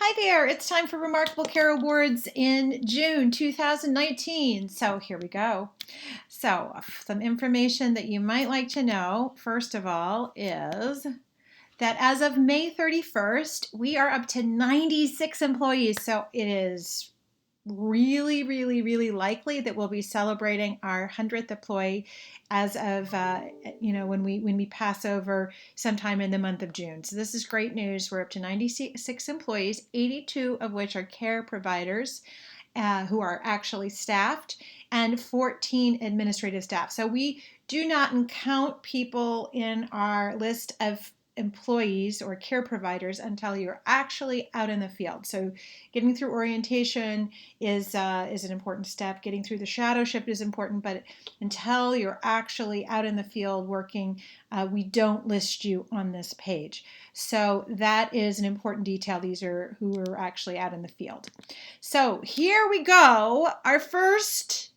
Hi there, it's time for Remarkable Care Awards in June 2019. So here we go. So, some information that you might like to know, first of all, is that as of May 31st, we are up to 96 employees. So it is really likely that we'll be celebrating our 100th employee as of when we pass over sometime in the month of June. So this is great news. We're up to 96 employees, 82 of which are care providers who are actually staffed, and 14 administrative staff. So we do not count people in our list of employees or care providers until you're actually out in the field. So getting through orientation is an important step. Getting through the shadow shift is important, but until you're actually out in the field working, we don't list you on this page. So that is an important detail. These are who are actually out in the field. So here we go. Our first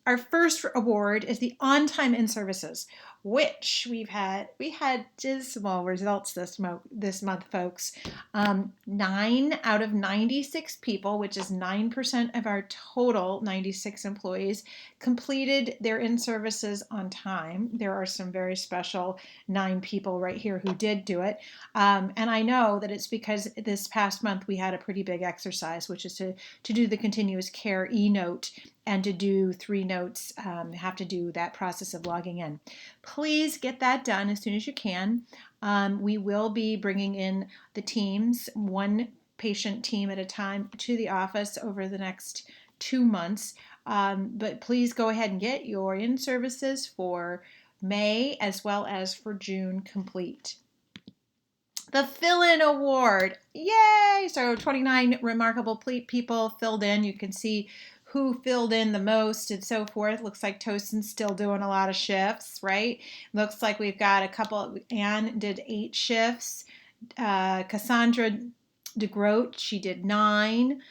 award is the On-Time In-Services, which we had dismal results this month, folks. 9 out of 96 people, which is 9% of our total 96 employees, completed their in-services on time. There are some very special 9 people right here who did do it. And I know that it's because this past month we had a pretty big exercise, which is to do the continuous care e-note and to do 3 notes, have to do that process of logging in. Please get that done as soon as you can. We will be bringing in the teams, one patient team at a time, to the office over the next 2 months. But please go ahead and get your in-services for May as well as for June complete. The Fill-In Award. Yay! So 29 remarkable people filled in. You can see who filled in the most and so forth. Looks like Tosin's still doing a lot of shifts, right? Looks like we've got a couple. Anne did 8 shifts. Cassandra DeGroat, she did 9.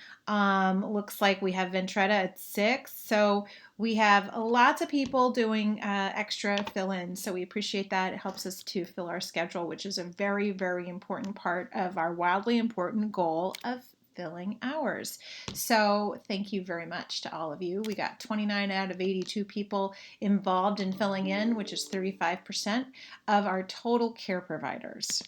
Looks like we have Ventretta at 6. So we have lots of people doing extra fill-in. So we appreciate that. It helps us to fill our schedule, which is a very important part of our wildly important goal of filling hours. So thank you very much to all of you. We got 29 out of 82 people involved in filling in, which is 35% of our total care providers.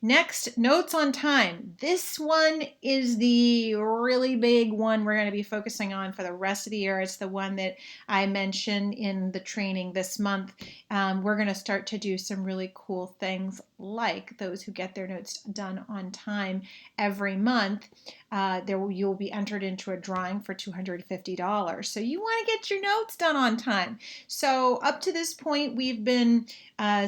Next, notes on time. This one is the really big one we're going to be focusing on for the rest of the year. It's the one that I mentioned in the training this month. We're going to start to do some really cool things like those who get their notes done on time every month. You'll be entered into a drawing for $250. So you want to get your notes done on time. So up to this point, we've been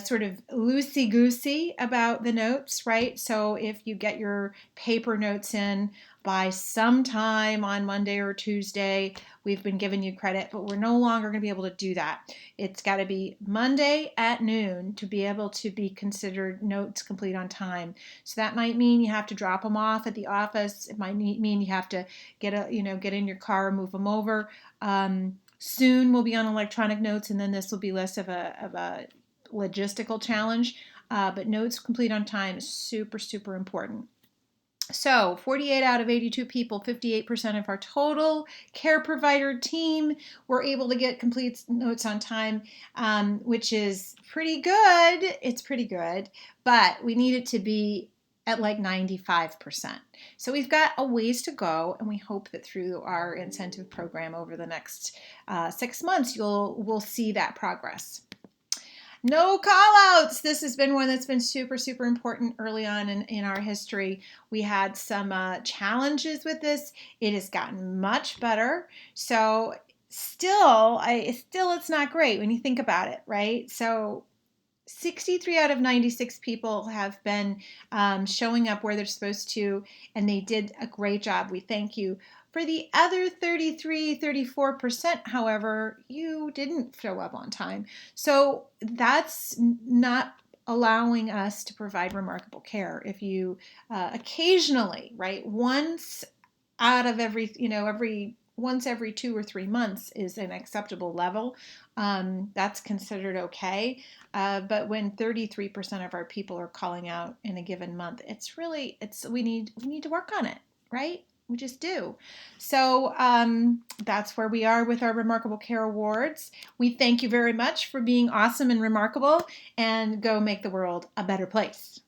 sort of loosey-goosey about the notes, right? So if you get your paper notes in by sometime on Monday or Tuesday, we've been giving you credit, but we're no longer going to be able to do that. It's got to be Monday at noon to be able to be considered notes complete on time. So that might mean you have to drop them off at the office. It might mean you have to get in your car, move them over. Soon we'll be on electronic notes, and then this will be less of a logistical challenge, but notes complete on time is super important. So 48 out of 82 people, 58% of our total care provider team were able to get complete notes on time, which is pretty good. It's pretty good, but we need it to be at like 95%. So we've got a ways to go, and we hope that through our incentive program over the next 6 months, we'll see that progress. No callouts. This has been one that's been super important early on in our history. We had some challenges with this. It has gotten much better. So still it's not great when you think about it, right? So 63 out of 96 people have been showing up where they're supposed to, and they did a great job. We thank you. For the other 34%, however, you didn't show up on time. So that's not allowing us to provide remarkable care. If you occasionally, right, once out of once every 2 or 3 months is an acceptable level, that's considered okay. But when 33% of our people are calling out in a given month, we need to work on it. right? We just do. So that's where we are with our Remarkable Care Awards. We thank you very much for being awesome and remarkable, and go make the world a better place.